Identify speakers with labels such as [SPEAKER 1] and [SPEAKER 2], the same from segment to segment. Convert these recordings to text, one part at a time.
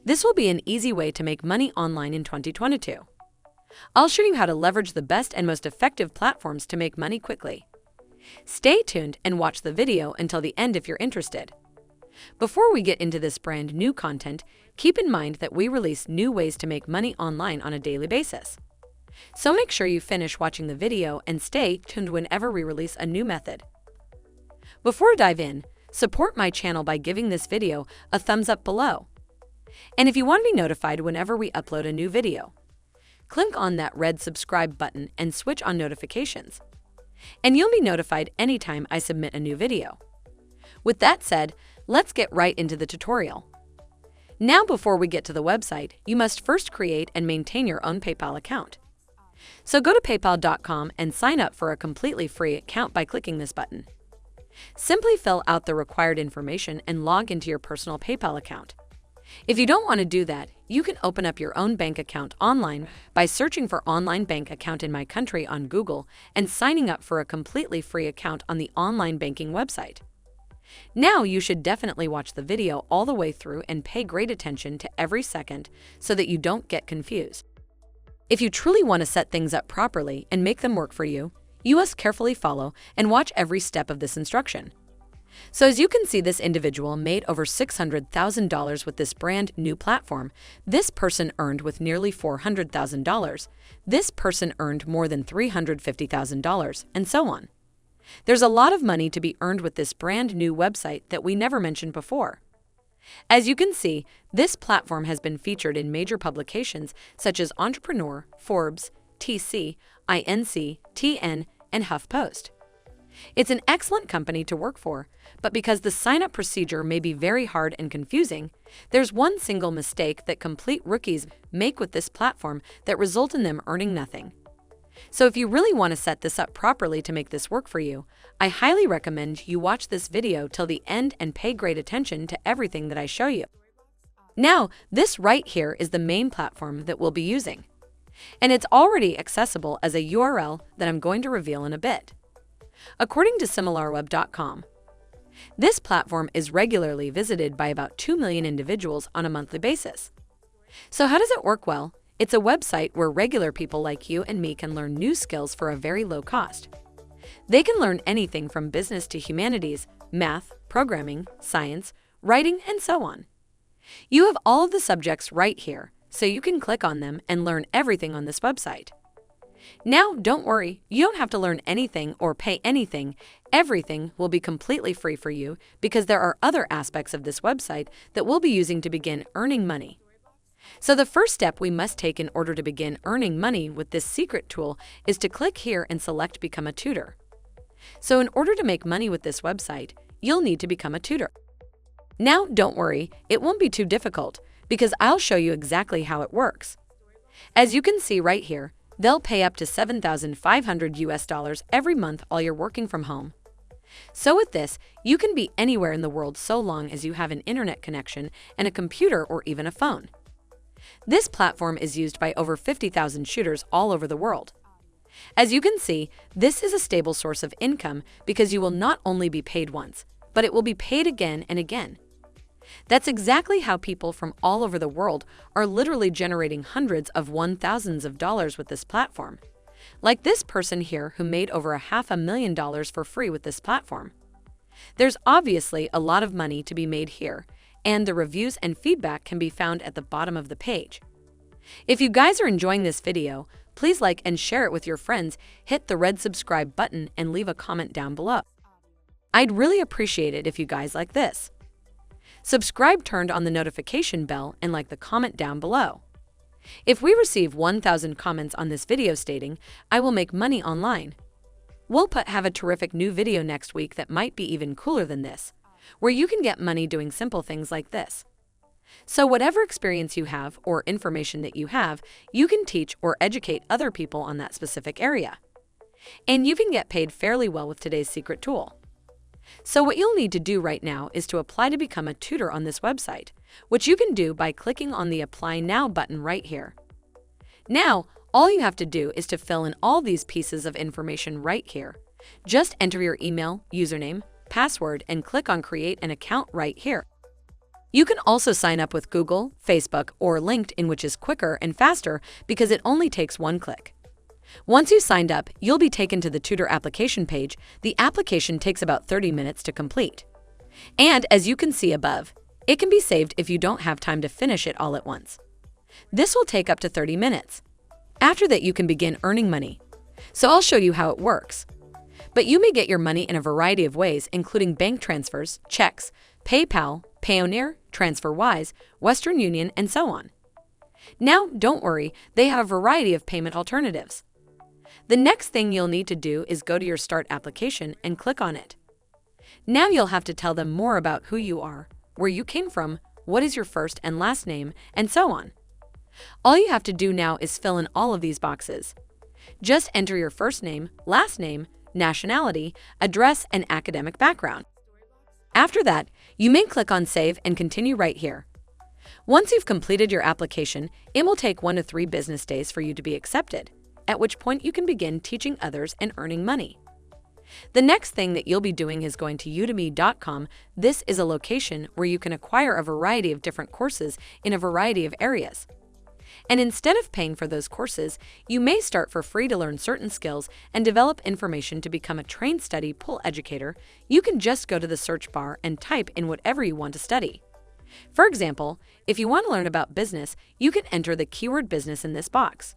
[SPEAKER 1] This will be an easy way to make money online in 2022. I'll show you how to leverage the best and most effective platforms to make money quickly. Stay tuned and watch the video until the end if you're interested. Before we get into this brand new content, keep in mind that we release new ways to make money online on a daily basis. So make sure you finish watching the video and stay tuned whenever we release a new method. Before we dive in, support my channel by giving this video a thumbs up below. And if you want to be notified whenever we upload a new video, click on that red subscribe button and switch on notifications. And you'll be notified anytime I submit a new video. With that said, let's get right into the tutorial. Now, before we get to the website, you must first create and maintain your own PayPal account. So go to paypal.com and sign up for a completely free account by clicking this button. Simply fill out the required information and log into your personal PayPal account. If you don't want to do that, you can open up your own bank account online by searching for Online Bank Account in My Country on Google and signing up for a completely free account on the online banking website. Now you should definitely watch the video all the way through and pay great attention to every second so that you don't get confused. If you truly want to set things up properly and make them work for you, you must carefully follow and watch every step of this instruction. So as you can see, this individual made over $600,000 with this brand new platform. This person earned with nearly $400,000. This person earned more than $350,000, and so on. There's a lot of money to be earned with this brand new website that we never mentioned before. As you can see, this platform has been featured in major publications such as Entrepreneur, Forbes, TC, INC, TN, and HuffPost. It's an excellent company to work for, but because the sign-up procedure may be very hard and confusing, there's one single mistake that complete rookies make with this platform that result in them earning nothing. So if you really want to set this up properly to make this work for you, I highly recommend you watch this video till the end and pay great attention to everything that I show you. Now, this right here is the main platform that we'll be using. And it's already accessible as a URL that I'm going to reveal in a bit. According to SimilarWeb.com, this platform is regularly visited by about 2 million individuals on a monthly basis. So how does it work? Well, it's a website where regular people like you and me can learn new skills for a very low cost. They can learn anything from business to humanities, math, programming, science, writing, and so on. You have all of the subjects right here, so you can click on them and learn everything on this website. Now, don't worry, you don't have to learn anything or pay anything. Everything will be completely free for you because there are other aspects of this website that we'll be using to begin earning money. So the first step we must take in order to begin earning money with this secret tool is to click here and select Become a Tutor. So in order to make money with this website, you'll need to become a tutor. Now, don't worry, it won't be too difficult because I'll show you exactly how it works. As you can see right here, they'll pay up to $7,500 every month while you're working from home. So with this, you can be anywhere in the world so long as you have an internet connection and a computer or even a phone. This platform is used by over 50,000 shooters all over the world. As you can see, this is a stable source of income because you will not only be paid once, but it will be paid again and again. That's exactly how people from all over the world are literally generating hundreds of thousands of dollars with this platform. Like this person here who made over $500,000 for free with this platform. There's obviously a lot of money to be made here, and the reviews and feedback can be found at the bottom of the page. If you guys are enjoying this video, please like and share it with your friends, hit the red subscribe button, and leave a comment down below. I'd really appreciate it if you guys like this. Subscribe, turned on the notification bell, and like the comment down below. If we receive 1,000 comments on this video stating, I will make money online, we'll have a terrific new video next week that might be even cooler than this, where you can get money doing simple things like this. So whatever experience you have or information that you have, you can teach or educate other people on that specific area. And you can get paid fairly well with today's secret tool. So what you'll need to do right now is to apply to become a tutor on this website, which you can do by clicking on the Apply Now button right here. Now, all you have to do is to fill in all these pieces of information right here. Just enter your email, username, password, and click on Create an Account right here. You can also sign up with Google, Facebook, or LinkedIn, which is quicker and faster because it only takes one click. Once you signed up, you'll be taken to the tutor application page. The application takes about 30 minutes to complete. And as you can see above, it can be saved if you don't have time to finish it all at once. This will take up to 30 minutes. After that, you can begin earning money. So I'll show you how it works. But you may get your money in a variety of ways, including bank transfers, checks, PayPal, Payoneer, TransferWise, Western Union, and so on. Now, don't worry, they have a variety of payment alternatives. The next thing you'll need to do is go to your Start application and click on it. Now you'll have to tell them more about who you are, where you came from, what is your first and last name, and so on. All you have to do now is fill in all of these boxes. Just enter your first name, last name, nationality, address, and academic background. After that, you may click on Save and continue right here. Once you've completed your application, it will take 1 to 3 business days for you to be accepted, at which point you can begin teaching others and earning money. The next thing that you'll be doing is going to udemy.com. This is a location where you can acquire a variety of different courses in a variety of areas. And instead of paying for those courses, you may start for free to learn certain skills and develop information to become a trained study pool educator. You can just go to the search bar and type in whatever you want to study. For example, if you want to learn about business, you can enter the keyword business in this box.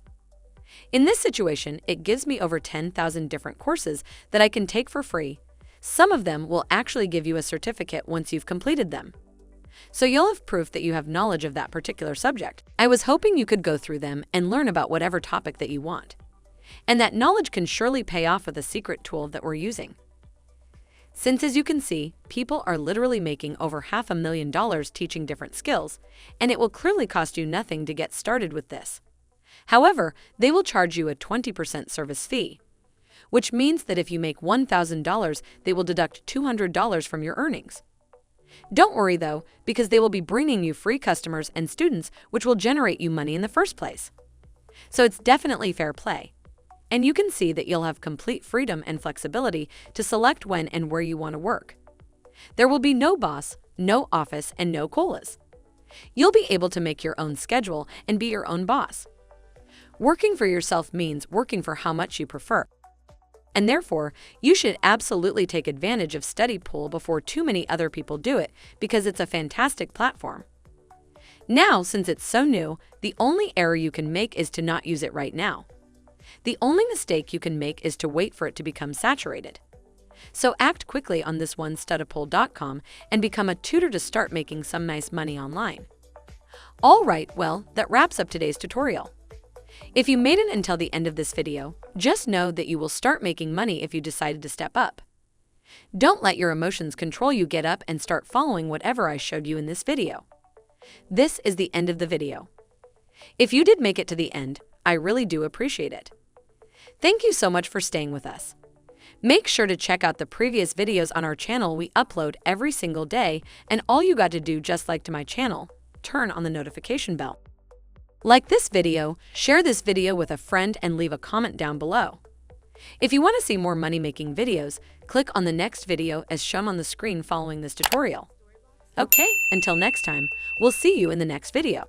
[SPEAKER 1] In this situation, it gives me over 10,000 different courses that I can take for free. Some of them will actually give you a certificate once you've completed them. So you'll have proof that you have knowledge of that particular subject. I was hoping you could go through them and learn about whatever topic that you want. And that knowledge can surely pay off with a secret tool that we're using. Since, as you can see, people are literally making over $500,000 teaching different skills, and it will clearly cost you nothing to get started with this. However, they will charge you a 20% service fee, which means that if you make $1,000, they will deduct $200 from your earnings. Don't worry though, because they will be bringing you free customers and students, which will generate you money in the first place. So it's definitely fair play. And you can see that you'll have complete freedom and flexibility to select when and where you want to work. There will be no boss, no office, and no colas. You'll be able to make your own schedule and be your own boss. Working for yourself means working for how much you prefer. And therefore, you should absolutely take advantage of Study Pool before too many other people do it, because it's a fantastic platform. Now, since it's so new, the only error you can make is to not use it right now. The only mistake you can make is to wait for it to become saturated. So act quickly on this one, studypool.com, and become a tutor to start making some nice money online. All right, well, that wraps up today's tutorial. If you made it until the end of this video, just know that you will start making money if you decided to step up. Don't let your emotions control you. Get up and start following whatever I showed you in this video. This is the end of the video. If you did make it to the end, I really do appreciate it. Thank you so much for staying with us. Make sure to check out the previous videos on our channel. We upload every single day, and all you got to do, just like to my channel, turn on the notification bell. Like this video, share this video with a friend, and leave a comment down below. If you want to see more money-making videos, click on the next video as shown on the screen following this tutorial. Okay, until next time, we'll see you in the next video.